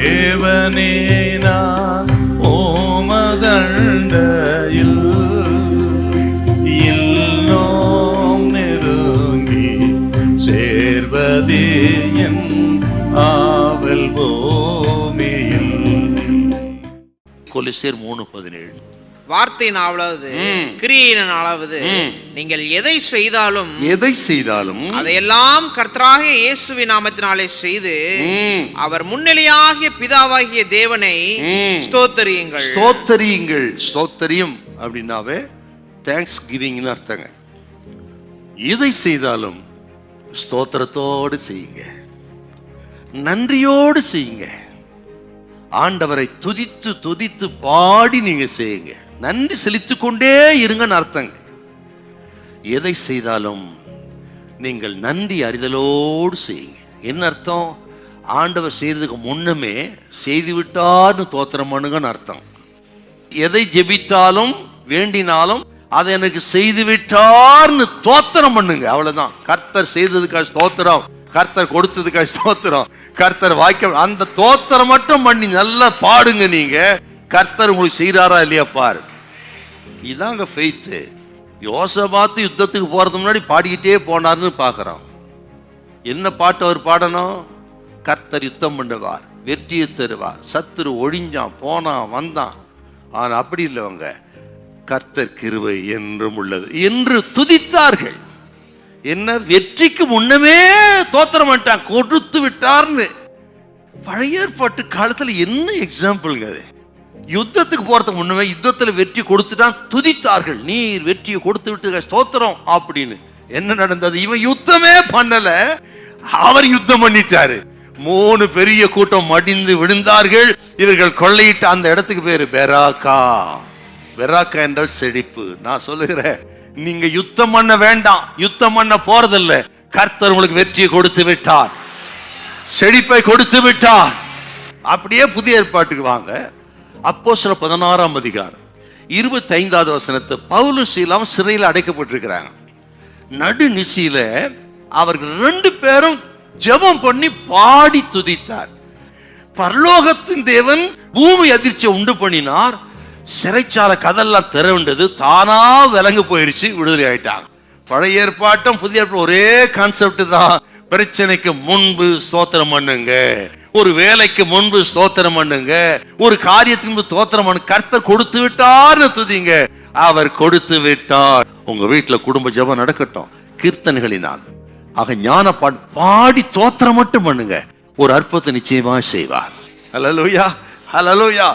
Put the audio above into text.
தேவனே நான் ஓமதண்டையில் இன்னும் நெருங்கி சேர்வதே என் ஆவல் பூமியில். கொலோசியர் 3:17. வார்த்தையினாலாவது கிரியையினாலாவது நீங்கள் எதை செய்தாலும் அதையெல்லாம் கர்த்தராகிய இயேசுவின் நாமத்தினாலே செய்து அவர் முன்னிலையாகிய பிதாவாகிய தேவனை ஸ்தோத்தரியுங்கள். ஸ்தோத்தரியும் அப்படின்னாவே தேங்க்ஸ் கிவிங்னு அர்த்தங்க. எதை செய்தாலும் ஸ்தோத்திரத்தோடு செய்யுங்க, நன்றியோடு செய்யுங்க. ஆண்டவரை துதித்து துதித்து பாடி நீங்க செய்யுங்க, நன்றி செலுத்திக் கொண்டே இருங்கன்னு அர்த்தங்க. எதை செய்தாலும் நீங்கள் நன்றி அறிதலோடு செய்யுங்க. என்ன அர்த்தம்? ஆண்டவர் செய்யறதுக்கு முன்னமே செய்து விட்டார்னு தோத்திரம் பண்ணுங்கன்னு அர்த்தம். எதை ஜெபித்தாலும் வேண்டினாலும் அதை எனக்கு செய்து விட்டார்னு தோத்திரம் பண்ணுங்க, அவ்வளவுதான். கர்த்தர் செய்ததுக்காக ஸ்தோத்திரம், கர்த்தர் கொடுத்ததுக்காக ஸ்தோத்திரம், கர்த்தர் வாக்கியம், அந்த தோத்திரம் மட்டும் பண்ணி நல்லா பாடுங்க. நீங்க கர்த்தர் உங்களுக்கு செய்யறாரா இல்லையா பாரு. இதாங்க ஃபெய்த்து. யோசபாத்து யுத்தத்துக்கு போறதுக்கு முன்னாடி பாடிக்கிட்டே போனார்னு பார்க்கிறோம். என்ன பாட்டு அவர் பாடணும்? கர்த்தர் யுத்தம் பண்ணுவார், வெற்றியை தருவார், சத்துரு ஒழிஞ்சான் போனான் வந்தான். ஆனா அப்படி இல்லைவங்க, கர்த்தர் கிருபை என்றும் உள்ளது என்று துதித்தார்கள். என்ன வெற்றிக்கு முன்னமே தோத்திரம் பண்ணிட்டான், கொடுத்து விட்டார்னு. பழைய ஏற்பாட்டு காலத்துல என்ன எக்ஸாம்பிள்ங்க அது? யுத்தத்துக்கு போறதுக்கு முன்னமே யுத்தத்துல வெற்றி கொடுத்துட்டான், துதித்தார்கள். நீர் வெற்றியை கொடுத்து விட்டு ஸ்தோத்திரம் அப்படின்னு. என்ன நடந்தது? இவன் யுத்தமே பண்ணல, அவர் யுத்தம் பண்ணிட்டாரு. 3 பெரிய கூட்டம் மடிந்து விழுந்தார்கள். இவர்கள் கொள்ளையிட்ட அந்த இடத்துக்கு பேரு பெராக்கா. பெராக்கா என்றால் செழிப்பு. நான் சொல்லுகிறேன், நீங்க யுத்தம் பண்ண வேண்டாம், யுத்தம் பண்ண போறதில்ல. கர்த்தர் உங்களுக்கு வெற்றியை கொடுத்து விட்டார், செழிப்பை கொடுத்து விட்டார். அப்படியே புதிய ஏற்பாட்டுக்கு வாங்க. அப்போஸ்தலர் 16ஆம் அதிகாரம் 25வது வசனத்தை, பவுலும் சீலாவும் சிறையில் அடைக்கப்பட்டிருக்கிறாங்க. நடுநிசியில அவர்கள் 2 பேரும் ஜெபம் பண்ணி பாடி துதித்தார். பரலோகத்தின் தேவன் பூமி அதிர்ச்சியை உண்டு பண்ணினார். சிறைச்சாலை கதெல்லாம் திறவுண்டது, தானா விலங்கு போயிருச்சு, விடுதலை ஆயிட்டாங்க. பழைய ஏற்பாட்டும் புதிய ஏற்பாடு ஒரே கான்செப்ட் தான். பிரச்சனைக்கு முன்பு ஸ்தோத்திரம் பண்ணுங்க, ஒரு வேலைக்கு முன்பு ஸ்தோத்திரம் பண்ணுங்க, ஒரு காரியத்துக்கு முன்பு ஸ்தோத்திரம் பண்ணுங்க. கர்த்தர் கொடுத்து விட்டார்னு துதிங்க, அவர் கொடுத்து விட்டார். உங்க வீட்டுல குடும்ப ஜெபம் நடக்கட்டும் கீர்த்தனைகளினால். ஆக ஞான பாடி தோத்திரம் மட்டும் பண்ணுங்க, ஒரு அற்புதத்தை நிச்சயமா செய்வார். ஹல்லேலூயா, ஹல்லேலூயா.